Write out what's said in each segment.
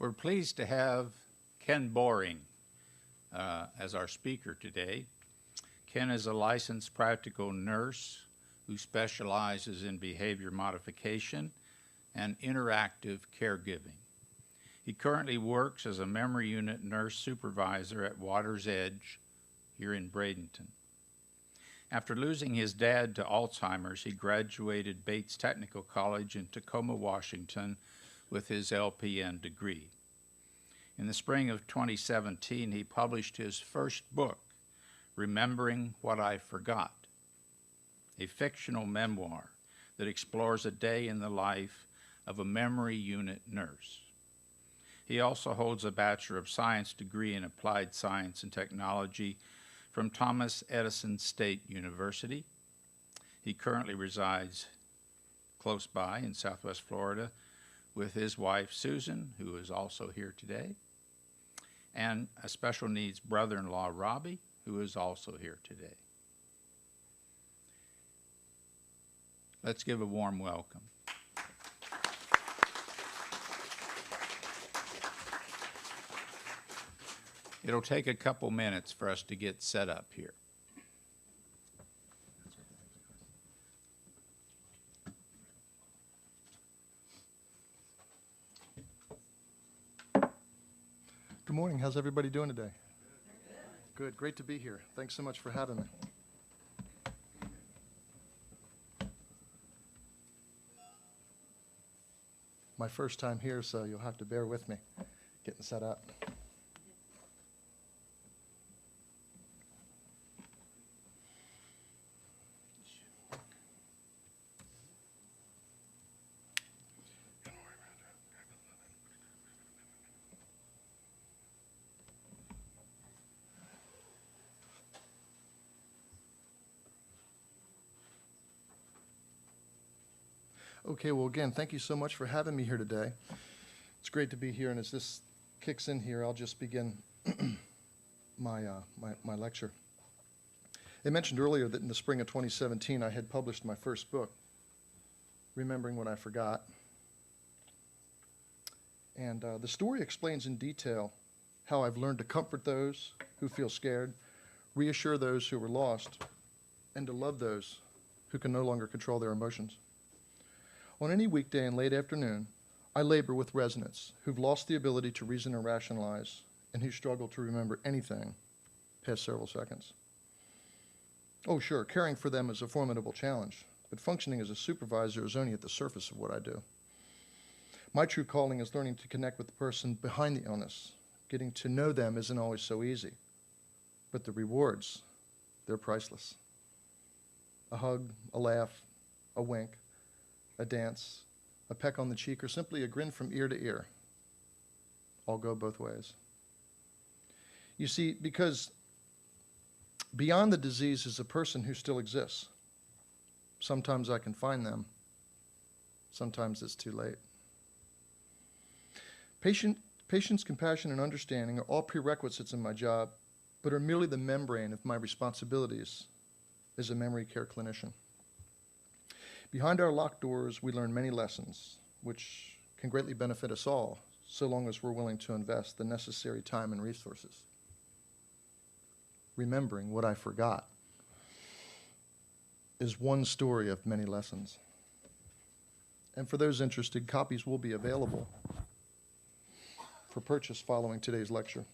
We're pleased to have Ken Boring as our speaker today. Ken is a licensed practical nurse who specializes in behavior modification and interactive caregiving. He currently works as a memory unit nurse supervisor at Water's Edge here in Bradenton. After losing his dad to Alzheimer's, he graduated Bates Technical College in Tacoma, Washington, with his LPN degree. In the spring of 2017, he published his first book, Remembering What I Forgot, a fictional memoir that explores a day in the life of a memory unit nurse. He also holds a Bachelor of Science degree in Applied Science and Technology from Thomas Edison State University. He currently resides close by in Southwest Florida with his wife, Susan, who is also here today, and a special needs brother-in-law, Robbie, who is also here today. Let's give a warm welcome. It'll take a couple minutes for us to get set up here. Good morning. How's everybody doing today? Good. Great to be here. Thanks so much for having me. My first time here, so you'll have to bear with me getting set up. Okay, well, again, thank you so much for having me here today. It's great to be here, and as this kicks in here, I'll just begin my lecture. I mentioned earlier that in the spring of 2017, I had published my first book, Remembering What I Forgot. And the story explains in detail how I've learned to comfort those who feel scared, reassure those who were lost, and to love those who can no longer control their emotions. On any weekday in late afternoon, I labor with residents who've lost the ability to reason or rationalize and who struggle to remember anything past several seconds. Oh, sure, caring for them is a formidable challenge, but functioning as a supervisor is only at the surface of what I do. My true calling is learning to connect with the person behind the illness. Getting to know them isn't always so easy, but the rewards, they're priceless. A hug, a laugh, a wink, a dance, a peck on the cheek, or simply a grin from ear to ear. All go both ways. You see, because beyond the disease is a person who still exists. Sometimes I can find them. Sometimes it's too late. Patience, compassion, and understanding are all prerequisites in my job, but are merely the membrane of my responsibilities as a memory care clinician. Behind our locked doors, we learn many lessons, which can greatly benefit us all, so long as we're willing to invest the necessary time and resources. Remembering What I Forgot is one story of many lessons. And for those interested, copies will be available for purchase following today's lecture.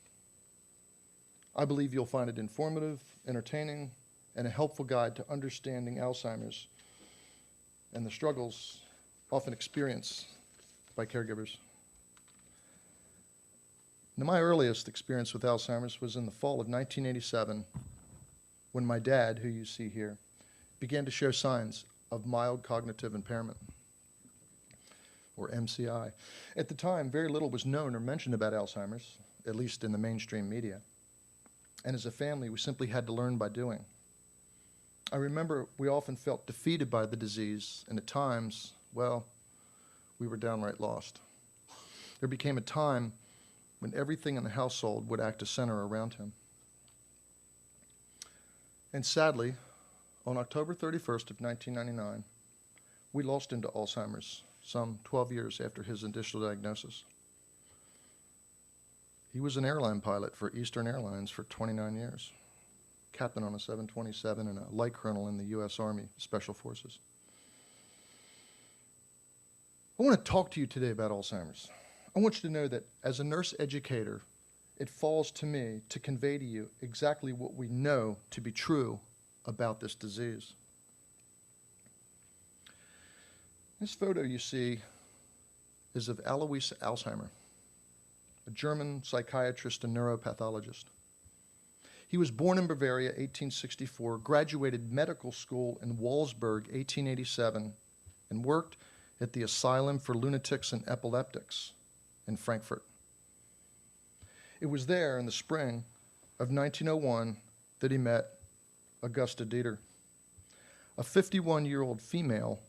I believe you'll find it informative, entertaining, and a helpful guide to understanding Alzheimer's and the struggles often experienced by caregivers. Now, my earliest experience with Alzheimer's was in the fall of 1987, when my dad, who you see here, began to show signs of mild cognitive impairment, or MCI. At the time, very little was known or mentioned about Alzheimer's, at least in the mainstream media. And as a family, we simply had to learn by doing. I remember we often felt defeated by the disease, and at times, well, we were downright lost. There became a time when everything in the household would act as center around him. And sadly, on October 31st of 1999, we lost him to Alzheimer's, some 12 years after his initial diagnosis. He was an airline pilot for Eastern Airlines for 29 years, captain on a 727 and a light colonel in the U.S. Army Special Forces. I want to talk to you today about Alzheimer's. I want you to know that as a nurse educator, it falls to me to convey to you exactly what we know to be true about this disease. This photo you see is of Alois Alzheimer, a German psychiatrist and neuropathologist. He was born in Bavaria, 1864, graduated medical school in Wolfsburg, 1887, and worked at the Asylum for Lunatics and Epileptics in Frankfurt. It was there in the spring of 1901 that he met Augusta Dieter, a 51-year-old female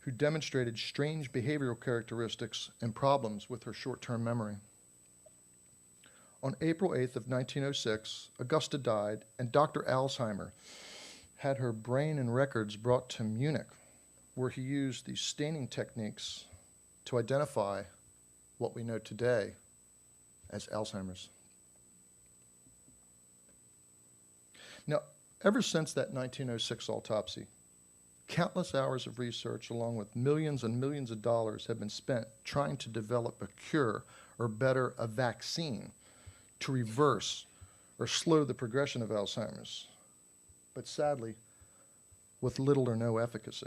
who demonstrated strange behavioral characteristics and problems with her short-term memory. On April 8th of 1906, Augusta died, and Dr. Alzheimer had her brain and records brought to Munich, where he used these staining techniques to identify what we know today as Alzheimer's. Now, ever since that 1906 autopsy, countless hours of research, along with millions and millions of dollars, have been spent trying to develop a cure, or better, a vaccine, to reverse or slow the progression of Alzheimer's, but sadly, with little or no efficacy.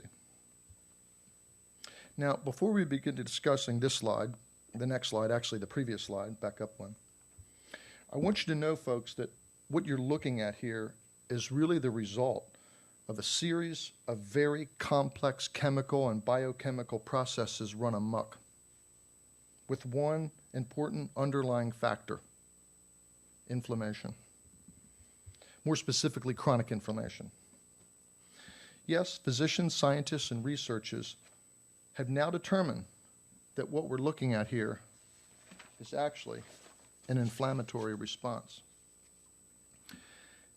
Now, before we begin discussing this slide, the next slide, actually the previous slide, back up one, I want you to know, folks, that what you're looking at here is really the result of a series of very complex chemical and biochemical processes run amok, with one important underlying factor: inflammation. More specifically, chronic inflammation. Yes, physicians, scientists, and researchers have now determined that what we're looking at here is actually an inflammatory response.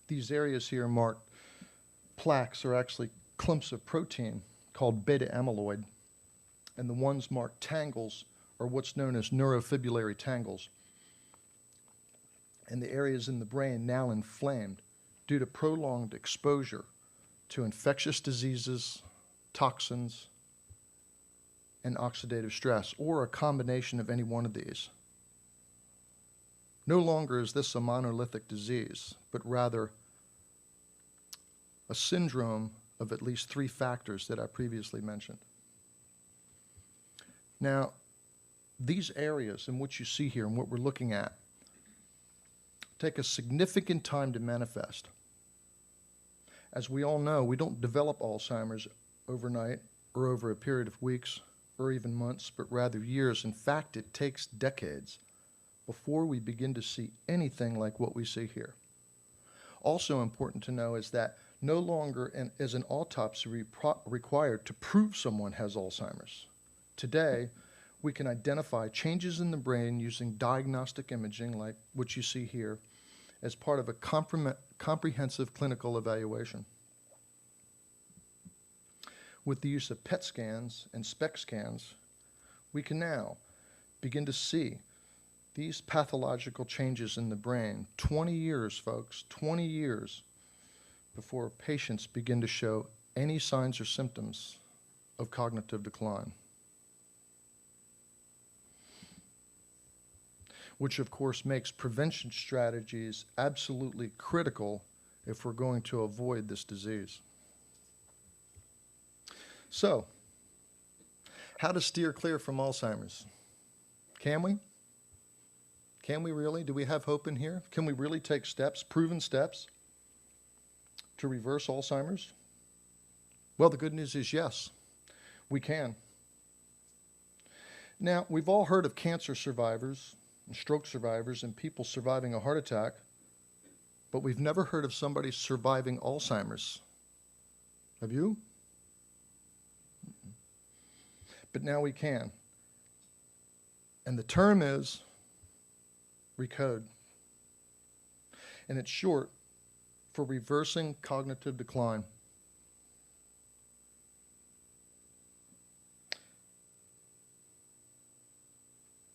These areas here marked plaques are actually clumps of protein called beta amyloid, and the ones marked tangles are what's known as neurofibrillary tangles. And the areas in the brain now inflamed due to prolonged exposure to infectious diseases, toxins, and oxidative stress, or a combination of any one of these. No longer is this a monolithic disease, but rather a syndrome of at least three factors that I previously mentioned. Now, these areas in which you see here and what we're looking at take a significant time to manifest. As we all know, we don't develop Alzheimer's overnight or over a period of weeks or even months, but rather years. In fact, it takes decades before we begin to see anything like what we see here. Also important to know is that no longer is an autopsy required to prove someone has Alzheimer's. Today, we can identify changes in the brain using diagnostic imaging, like what you see here, as part of a comprehensive clinical evaluation. With the use of PET scans and SPECT scans, we can now begin to see these pathological changes in the brain 20 years, folks, 20 years before patients begin to show any signs or symptoms of cognitive decline. Which, of course, makes prevention strategies absolutely critical if we're going to avoid this disease. So, how to steer clear from Alzheimer's? Can we? Can we really? Do we have hope in here? Can we really take steps, proven steps, to reverse Alzheimer's? Well, the good news is yes, we can. Now, we've all heard of cancer survivors and stroke survivors and people surviving a heart attack, but we've never heard of somebody surviving Alzheimer's. Have you? But now we can. And the term is RECODE. And it's short for reversing cognitive decline.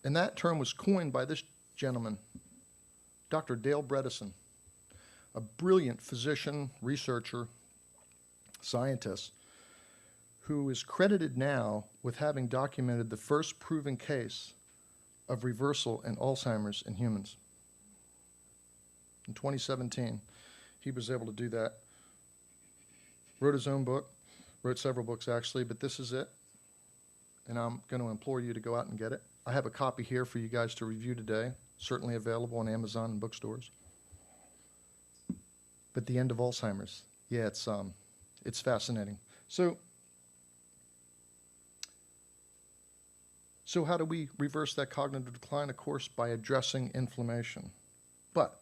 And that term was coined by this gentleman, Dr. Dale Bredesen, a brilliant physician, researcher, scientist, who is credited now with having documented the first proven case of reversal in Alzheimer's in humans. In 2017, he was able to do that. Wrote his own book, wrote several books actually, but this is it. And I'm going to implore you to go out and get it. I have a copy here for you guys to review today, certainly available on Amazon and bookstores. But the end of Alzheimer's, yeah, it's fascinating. So how do we reverse that cognitive decline? Of course, by addressing inflammation. But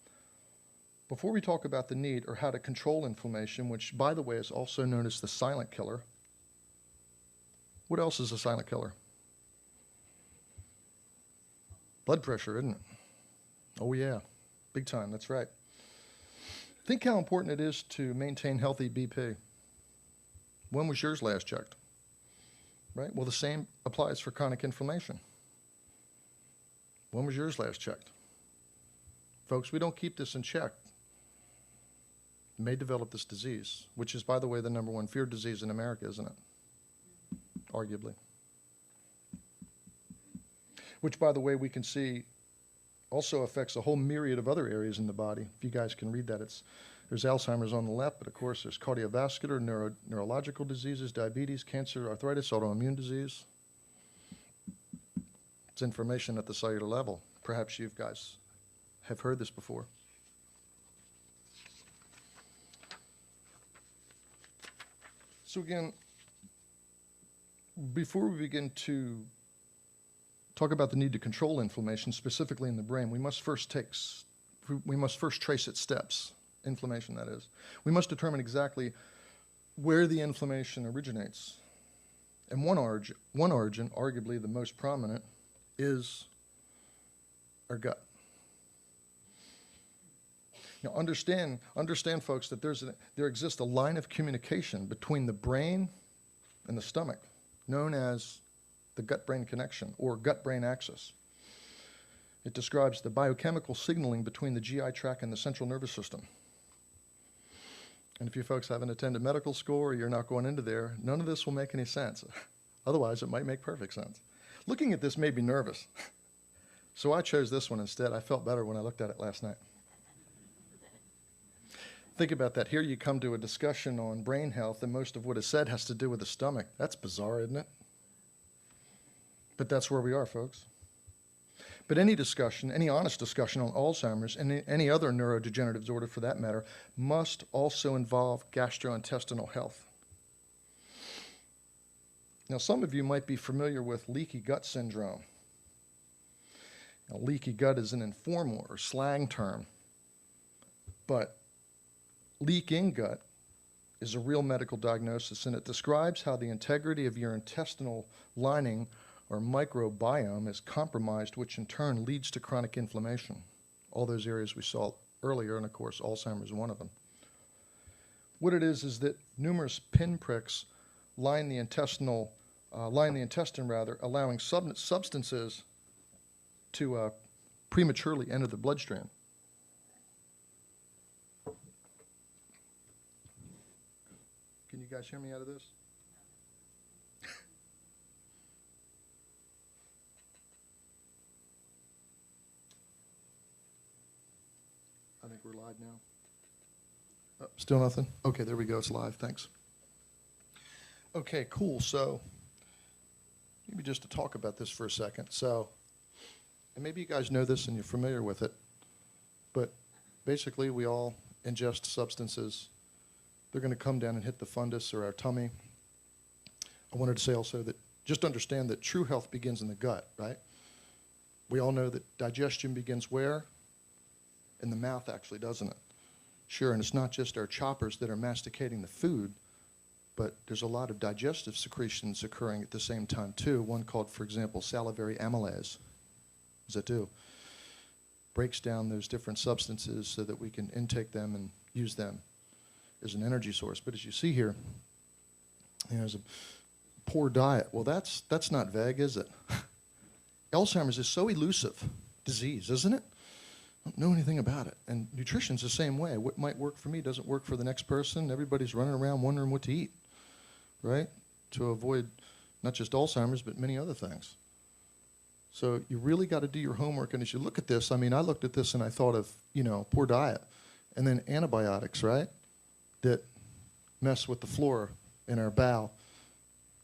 before we talk about the need or how to control inflammation, which, by the way, is also known as the silent killer, what else is a silent killer? Blood pressure, isn't it? Oh, yeah. Big time. That's right. Think how important it is to maintain healthy BP. When was yours last checked? Right? Well, the same applies for chronic inflammation. When was yours last checked? Folks, we don't keep this in check. You may develop this disease, which is, by the way, the #1 feared disease in America, isn't it? Arguably. Which, by the way, we can see also affects a whole myriad of other areas in the body. If you guys can read that, there's Alzheimer's on the left, but of course there's cardiovascular, neurological diseases, diabetes, cancer, arthritis, autoimmune disease. It's information at the cellular level. Perhaps you guys have heard this before. So again, before we begin to talk about the need to control inflammation, specifically in the brain, we must first trace its steps, inflammation that is. We must determine exactly where the inflammation originates. And one origin, arguably the most prominent, is our gut. Now understand folks, that there exists a line of communication between the brain and the stomach, known as the gut-brain connection, or gut-brain axis. It describes the biochemical signaling between the GI tract and the central nervous system. And if you folks haven't attended medical school or you're not going into there, none of this will make any sense. Otherwise, it might make perfect sense. Looking at this made me nervous. So I chose this one instead. I felt better when I looked at it last night. Think about that. Here you come to a discussion on brain health, and most of what is said has to do with the stomach. That's bizarre, isn't it? But that's where we are, folks. But any discussion, any honest discussion on Alzheimer's and any other neurodegenerative disorder for that matter, must also involve gastrointestinal health. Now, some of you might be familiar with leaky gut syndrome. Now, leaky gut is an informal or slang term, but leaking gut is a real medical diagnosis, and it describes how the integrity of your intestinal lining or microbiome is compromised, which in turn leads to chronic inflammation. All those areas we saw earlier, and of course Alzheimer's is one of them. What it is that numerous pinpricks line the intestine, allowing substances to prematurely enter the bloodstream. Can you guys hear me out of this? I think we're live now. Oh, still nothing? Okay, there we go. It's live. Thanks. Okay, cool. So maybe just to talk about this for a second. So, and maybe you guys know this and you're familiar with it, but basically we all ingest substances. They're going to come down and hit the fundus or our tummy. I wanted to say also that just understand that true health begins in the gut, right? We all know that digestion begins where? In the mouth, actually, doesn't it? Sure, and it's not just our choppers that are masticating the food, but there's a lot of digestive secretions occurring at the same time, too. One called, for example, salivary amylase. What does that do? Breaks down those different substances so that we can intake them and use them as an energy source. But as you see here, there's a poor diet. Well, that's not vague, is it? Alzheimer's is so elusive disease, isn't it? I don't know anything about it. And nutrition's the same way. What might work for me doesn't work for the next person. Everybody's running around wondering what to eat, right? To avoid not just Alzheimer's, but many other things. So you really got to do your homework. And as you look at this, I mean, I looked at this and I thought of, poor diet. And then antibiotics, right, that mess with the flora in our bowel,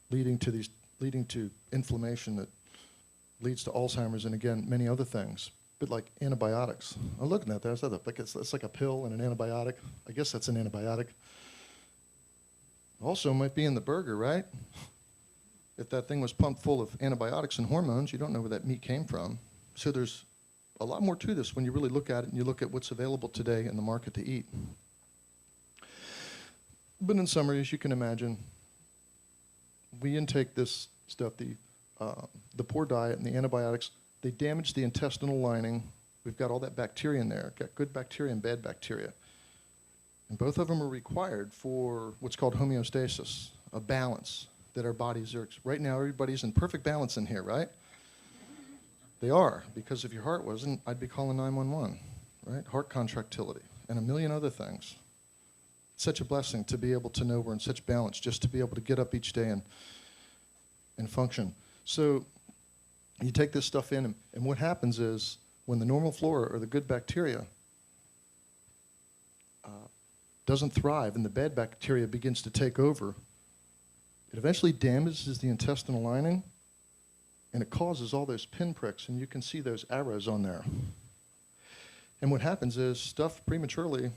leading to inflammation that leads to Alzheimer's and, again, many other things. But like antibiotics. I'm looking at that. I thought it's like a pill and an antibiotic. I guess that's an antibiotic. Also might be in the burger, right? If that thing was pumped full of antibiotics and hormones, you don't know where that meat came from. So there's a lot more to this when you really look at it and you look at what's available today in the market to eat. But in summary, as you can imagine, we intake this stuff, the poor diet and the antibiotics, they damage the intestinal lining. We've got all that bacteria in there. Got good bacteria and bad bacteria. And both of them are required for what's called homeostasis, a balance that our bodies are. Right now, everybody's in perfect balance in here, right? They are, because if your heart wasn't, I'd be calling 911, right? Heart contractility and a million other things. It's such a blessing to be able to know we're in such balance, just to be able to get up each day and function. So you take this stuff in, and what happens is when the normal flora or the good bacteria doesn't thrive and the bad bacteria begins to take over, it eventually damages the intestinal lining, and it causes all those pinpricks, and you can see those arrows on there. And what happens is stuff prematurely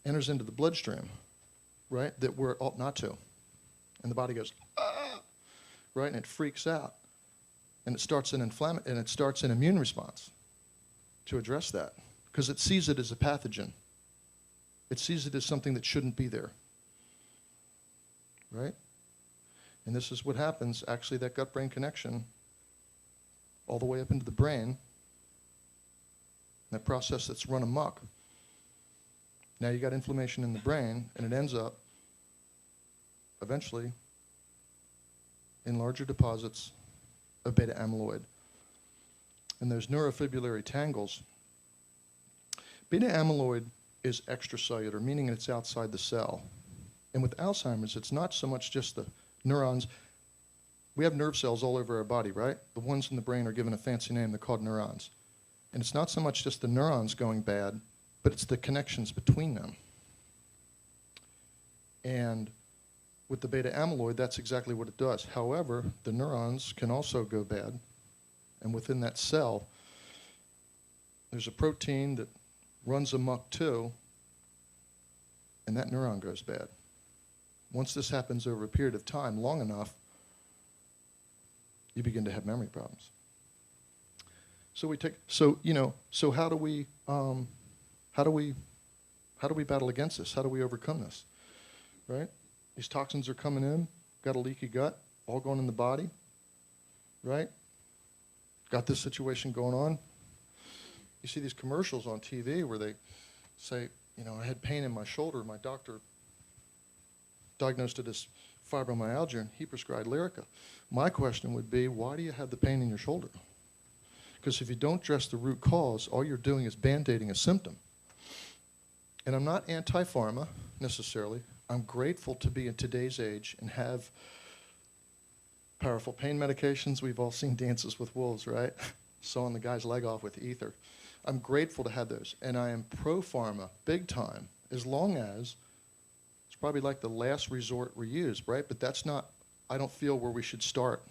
enters into the bloodstream, right, that where it ought not to. And the body goes, ah, right, and it freaks out. And it starts an immune response to address that, because it sees it as a pathogen. It sees it as something that shouldn't be there, right? And this is what happens, actually, that gut-brain connection all the way up into the brain, that process that's run amok. Now you got inflammation in the brain, and it ends up eventually in larger deposits of beta amyloid. And those neurofibrillary tangles, beta amyloid is extracellular, meaning it's outside the cell. And with Alzheimer's, it's not so much just the neurons. We have nerve cells all over our body, right? The ones in the brain are given a fancy name. They're called neurons. And it's not so much just the neurons going bad, but it's the connections between them. And with the beta amyloid, that's exactly what it does. However, the neurons can also go bad. And within that cell, there's a protein that runs amok too, and that neuron goes bad. Once this happens over a period of time, long enough, you begin to have memory problems. So how do we battle against this? How do we overcome this? Right? These toxins are coming in, got a leaky gut, all going in the body, right? Got this situation going on. You see these commercials on TV where they say, I had pain in my shoulder. My doctor diagnosed it as fibromyalgia, and he prescribed Lyrica. My question would be, why do you have the pain in your shoulder? Because if you don't address the root cause, all you're doing is band-aiding a symptom. And I'm not anti-pharma, necessarily. I'm grateful to be in today's age and have powerful pain medications. We've all seen Dances with Wolves, right? Sawing the guy's leg off with ether. I'm grateful to have those. And I am pro-pharma, big time, as long as it's probably like the last resort we use, right? But that's not, I don't feel, where we should start.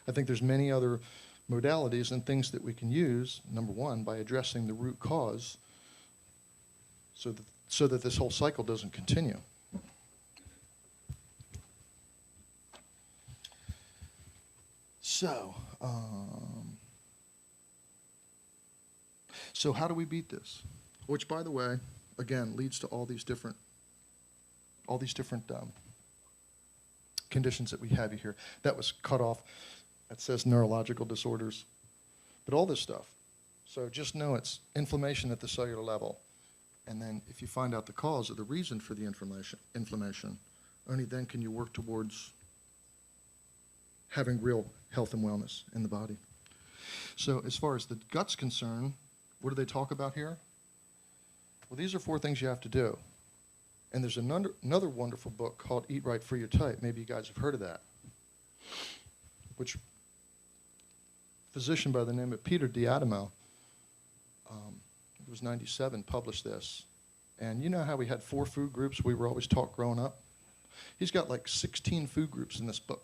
I think there's many other modalities and things that we can use, number one, by addressing the root cause so that this whole cycle doesn't continue. So how do we beat this? Which, by the way, again, leads to all these different conditions that we have here. That was cut off. That says neurological disorders. But all this stuff. So just know it's inflammation at the cellular level. And then if you find out the cause or the reason for the inflammation, only then can you work towards having real health and wellness in the body. So as far as the gut's concerned, what do they talk about here? Well, these are 4 things you have to do. And there's another wonderful book called Eat Right for Your Type. Maybe you guys have heard of that. Which a physician by the name of Peter D'Adamo, it was 97, published this. And you know how we had 4 food groups we were always taught growing up? He's got like 16 food groups in this book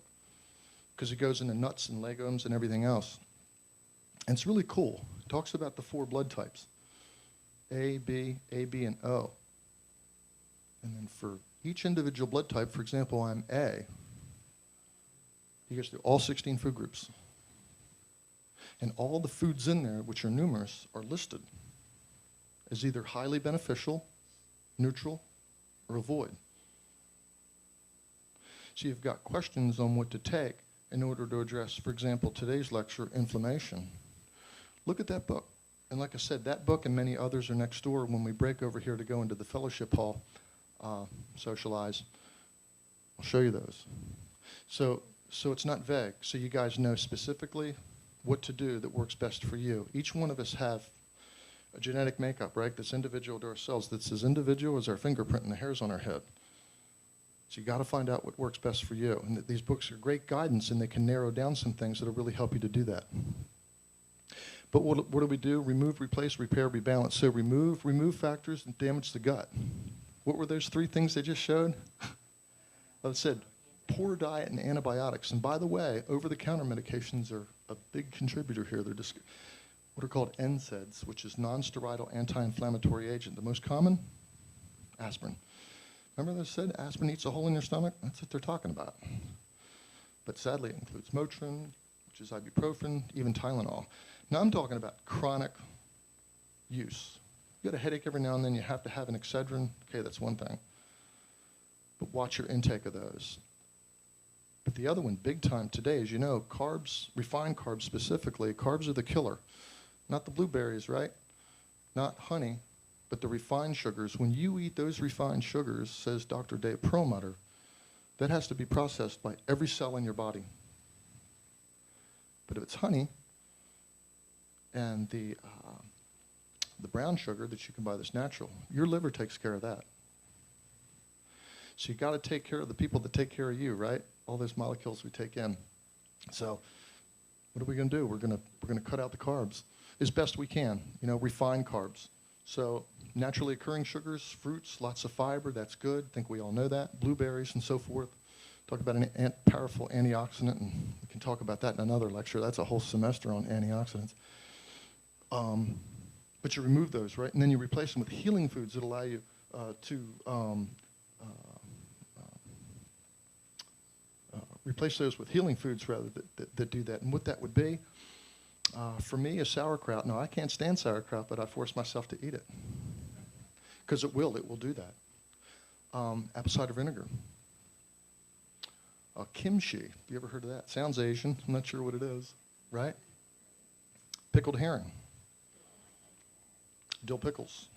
because he goes into nuts and legumes and everything else. And it's really cool. It talks about the 4 blood types, A, B, and O. And then for each individual blood type, for example, I'm A. He goes through all 16 food groups. And all the foods in there, which are numerous, are listed as either highly beneficial, neutral, or avoid. So you've got questions on what to take in order to address, for example, today's lecture, inflammation. Look at that book. And like I said, that book and many others are next door when we break over here to go into the fellowship hall, socialize. I'll show you those. So it's not vague. So you guys know specifically what to do that works best for you. Each one of us have a genetic makeup, right, that's individual to ourselves, that's as individual as our fingerprint and the hairs on our head. So you got to find out what works best for you. And these books are great guidance, and they can narrow down some things that will really help you to do that. But what do we do? Remove, replace, repair, rebalance. So remove factors that damage the gut. What were those 3 things they just showed? Well, it said poor diet and antibiotics. And by the way, over-the-counter medications are a big contributor here. They're just what are called NSAIDs, which is non-steroidal anti-inflammatory agent. The most common, aspirin. Remember they said aspirin eats a hole in your stomach? That's what they're talking about. But sadly, it includes Motrin, which is ibuprofen, even Tylenol. Now I'm talking about chronic use. You get a headache every now and then, you have to have an Excedrin. Okay, that's one thing. But watch your intake of those. But the other one, big time today, as you know, carbs, refined carbs specifically, carbs are the killer. Not the blueberries, right? Not honey, but the refined sugars. When you eat those refined sugars, says Dr. Dave Perlmutter, that has to be processed by every cell in your body. But if it's honey and the brown sugar that you can buy that's natural, your liver takes care of that. So you got to take care of the people that take care of you, right? All those molecules we take in. So what are we going to do? We're going to cut out the carbs as best we can, refined carbs. So naturally occurring sugars, fruits, lots of fiber, that's good. I think we all know that. Blueberries and so forth. Talk about an powerful antioxidant, and we can talk about that in another lecture. That's a whole semester on antioxidants. But you remove those, right? And then you replace them with healing foods that allow you to replace those with healing foods rather that do that. And what that would be, for me, is sauerkraut. No, I can't stand sauerkraut, but I force myself to eat it. Because it will do that. Apple cider vinegar. Kimchi, you ever heard of that? Sounds Asian, I'm not sure what it is, right? Pickled herring. Dill pickles.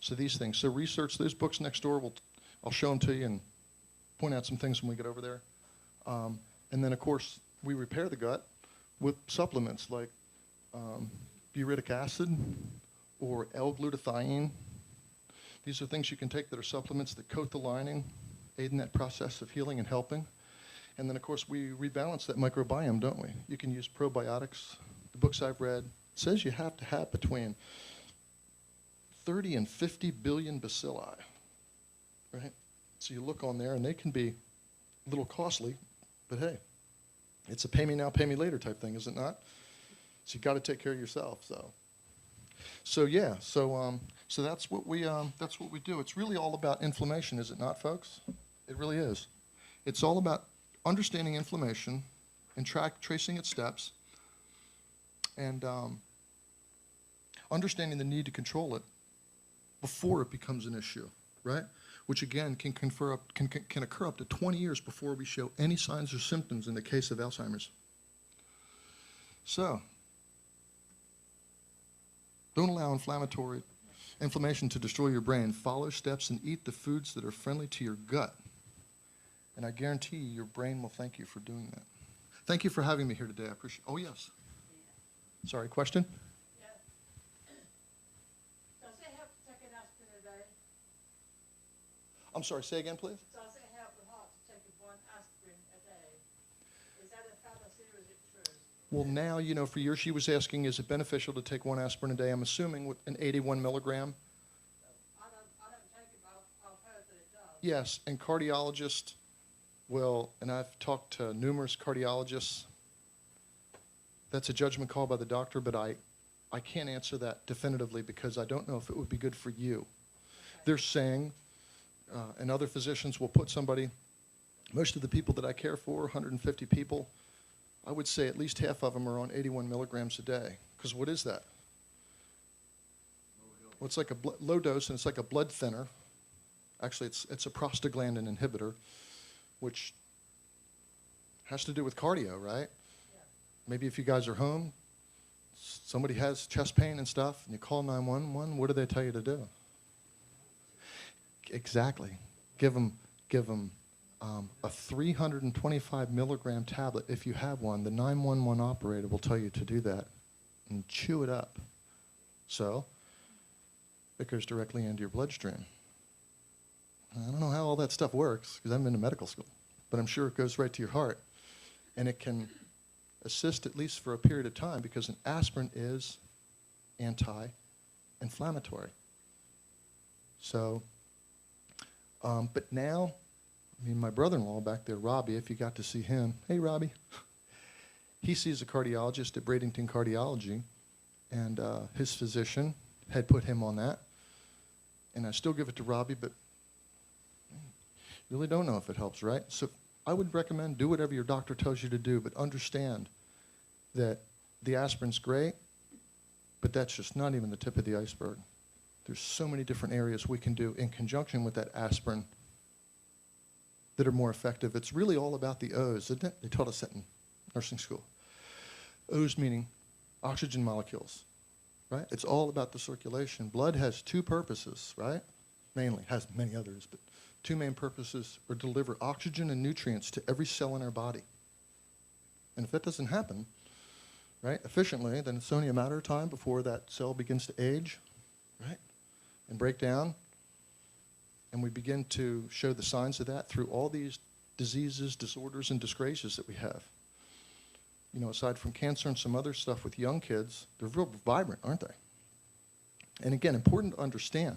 So these things. So research those books next door. I'll show them to you and point out some things when we get over there. And then, of course, we repair the gut with supplements like uric acid or L-glutathione. These are things you can take that are supplements that coat the lining, aid in that process of healing and helping. And then, of course, we rebalance that microbiome, don't we? You can use probiotics. The books I've read says you have to have between 30 and 50 billion bacilli, right? So you look on there, and they can be a little costly, but hey, it's a pay me now, pay me later type thing, is it not? So you got to take care of yourself. So that's what we do. It's really all about inflammation, is it not, folks? It really is. It's all about understanding inflammation and tracing its steps, and understanding the need to control it before it becomes an issue, right? Which again can occur up to 20 years before we show any signs or symptoms in the case of Alzheimer's. So, don't allow inflammation to destroy your brain. Follow steps and eat the foods that are friendly to your gut. And I guarantee you, your brain will thank you for doing that. Thank you for having me here today. I appreciate. Oh yes. Sorry. Question. Yeah. Does it help to take an aspirin a day? I'm sorry. Say again, please. Does it help the heart to take one aspirin a day? Is that a fallacy or is it true? Well, now, you know, for years she was asking, is it beneficial to take one aspirin a day? I'm assuming with an 81 milligram. I don't take it, but I've heard that it does. Yes, and cardiologists will, and I've talked to numerous cardiologists. That's a judgment call by the doctor, but I can't answer that definitively because I don't know if it would be good for you. Okay. They're saying, and other physicians will put somebody, most of the people that I care for, 150 people, I would say at least half of them are on 81 milligrams a day. Because what is that? Well, it's like a low dose, and it's like a blood thinner. Actually, it's a prostaglandin inhibitor, which has to do with cardio, right? Yeah. Maybe if you guys are home, somebody has chest pain and stuff, and you call 911, what do they tell you to do? Exactly. Give them a 325 milligram tablet. If you have one, the 911 operator will tell you to do that and chew it up. So it goes directly into your bloodstream. I don't know how all that stuff works because I haven't been to medical school, but I'm sure it goes right to your heart. And it can assist at least for a period of time because an aspirin is anti-inflammatory. So, but now, I mean, my brother-in-law back there, Robbie, if you got to see him, hey, Robbie, he sees a cardiologist at Bradenton Cardiology, and his physician had put him on that. And I still give it to Robbie, but really don't know if it helps, right? So I would recommend do whatever your doctor tells you to do, but understand that the aspirin's great, but that's just not even the tip of the iceberg. There's so many different areas we can do in conjunction with that aspirin that are more effective. It's really all about the O's, isn't it? They taught us that in nursing school. O's meaning oxygen molecules, right? It's all about the circulation. Blood has two purposes, right? Mainly, has many others, but two main purposes are to deliver oxygen and nutrients to every cell in our body. And if that doesn't happen, right, efficiently, then it's only a matter of time before that cell begins to age, right, and break down. And we begin to show the signs of that through all these diseases, disorders, and disgraces that we have. You know, aside from cancer and some other stuff with young kids, they're real vibrant, aren't they? And again, important to understand.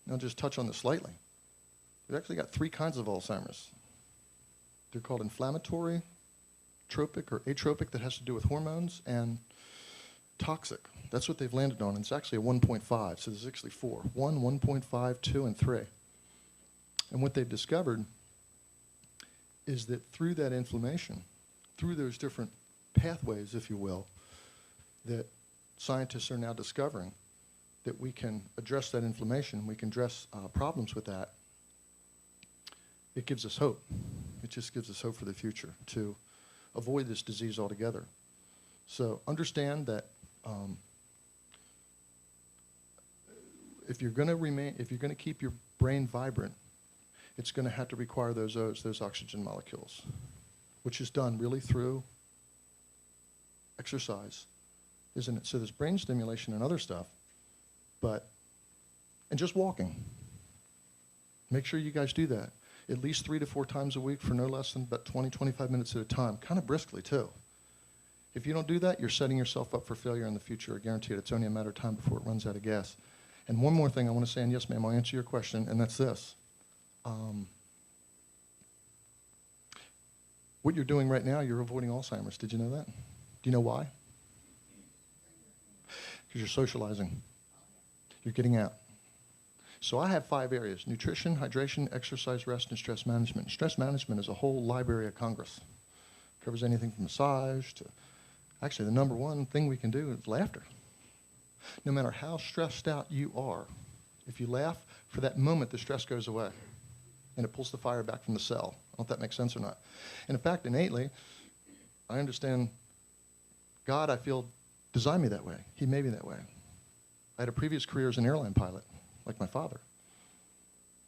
And I'll just touch on this slightly. We've actually got three kinds of Alzheimer's. They're called inflammatory, tropic or atropic, that has to do with hormones, and toxic. That's what they've landed on. And it's actually a 1.5, so there's actually four. 1, 1.5, 2, and 3. And what they've discovered is that through that inflammation, through those different pathways, if you will, that scientists are now discovering that we can address that inflammation, we can address problems with that. It gives us hope. It just gives us hope for the future to avoid this disease altogether. So understand that if you're going to keep your brain vibrant, it's going to have to require those O's, those oxygen molecules, which is done really through exercise, isn't it? So there's brain stimulation and other stuff, and just walking. Make sure you guys do that at least 3 to 4 times a week for no less than about 20, 25 minutes at a time, kind of briskly too. If you don't do that, you're setting yourself up for failure in the future. I guarantee it. It's only a matter of time before it runs out of gas. And one more thing I want to say, and yes, ma'am, I'll answer your question, and that's this. What you're doing right now, you're avoiding Alzheimer's. Did you know that? Do you know why? Because you're socializing. You're getting out. So I have 5 areas: nutrition, hydration, exercise, rest, and stress management. Stress management is a whole library of Congress. It covers anything from massage to, actually, the number one thing we can do is laughter. No matter how stressed out you are, if you laugh, for that moment, the stress goes away, and it pulls the fire back from the cell. I don't know if that makes sense or not. And in fact, innately, I understand God, I feel, designed me that way. He made me that way. I had a previous career as an airline pilot, like my father.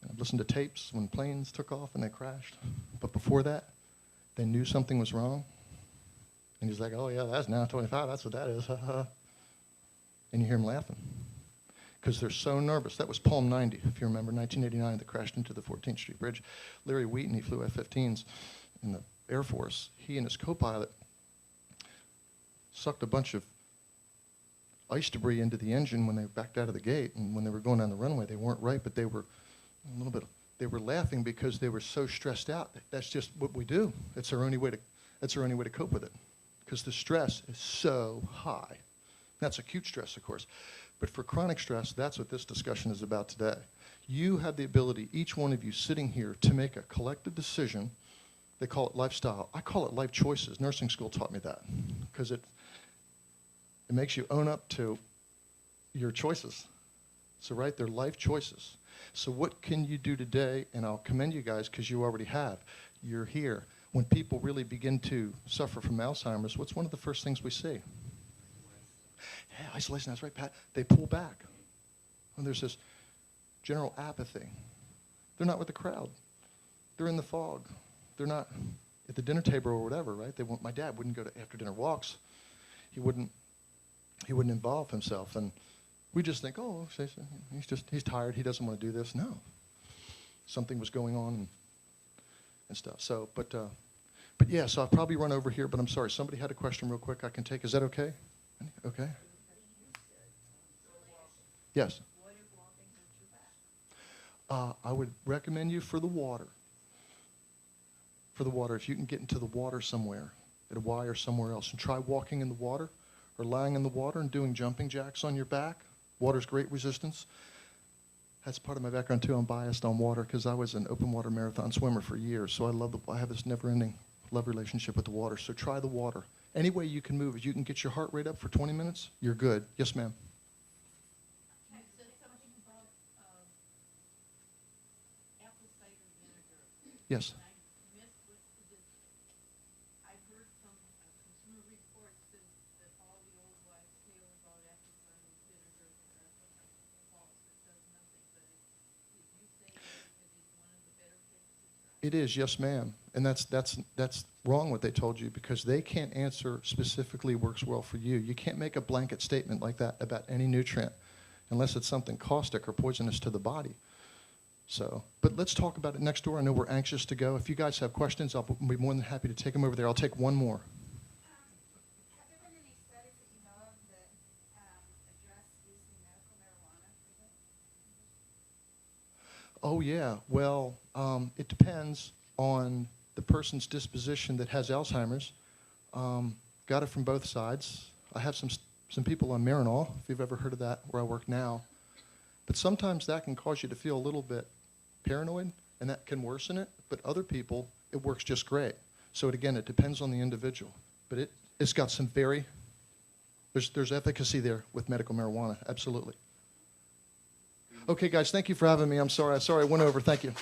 I've listened to tapes when planes took off and they crashed. But before that, they knew something was wrong. And he's like, oh, yeah, that's now 25. That's what that is. And you hear him laughing because they're so nervous. That was Palm 90, if you remember, 1989, that crashed into the 14th Street Bridge. Larry Wheaton, he flew F-15s in the Air Force. He and his co-pilot sucked a bunch of ice debris into the engine when they backed out of the gate. And when they were going down the runway, they weren't right, but they were a little bit, they were laughing because they were so stressed out. That's just what we do. It's our only way to cope with it because the stress is so high. That's acute stress, of course. But for chronic stress, that's what this discussion is about today. You have the ability, each one of you sitting here, to make a collective decision. They call it lifestyle. I call it life choices. Nursing school taught me that because it makes you own up to your choices. So, right, they're life choices. So what can you do today? And I'll commend you guys because you already have. You're here. When people really begin to suffer from Alzheimer's, what's one of the first things we see? Yeah, isolation, that's right, Pat. They pull back. And there's this general apathy. They're not with the crowd. They're in the fog. They're not at the dinner table or whatever, right? My dad wouldn't go to after-dinner walks. He wouldn't involve himself. And we just think, oh, he's tired. He doesn't want to do this. No. Something was going on and stuff. So, but yeah, so I'll probably run over here, but I'm sorry. Somebody had a question real quick I can take. Is that okay? Okay. Yes. I would recommend you for the water. For the water, if you can get into the water somewhere, at a Y or somewhere else, and try walking in the water or lying in the water and doing jumping jacks on your back. Water's great resistance. That's part of my background too. I'm biased on water because I was an open water marathon swimmer for years. So I have this never-ending love relationship with the water. So try the water. Any way you can move, if you can get your heart rate up for 20 minutes, you're good. Yes, ma'am. Yes. It is, yes, ma'am. And that's wrong what they told you because they can't answer specifically works well for you. You can't make a blanket statement like that about any nutrient unless it's something caustic or poisonous to the body. So, but let's talk about it next door. I know we're anxious to go. If you guys have questions, I'll be more than happy to take them over there. I'll take one more. Have there been any studies that you know of that address using medical marijuana for this? Oh, yeah. Well, it depends on the person's disposition that has Alzheimer's. Got it from both sides. I have some people on Marinol, if you've ever heard of that, where I work now. But sometimes that can cause you to feel a little bit paranoid, and that can worsen it. But other people, it works just great. So it depends on the individual. But it's got some there's efficacy there with medical marijuana, absolutely. Okay, guys, thank you for having me. I'm sorry I went over. Thank you.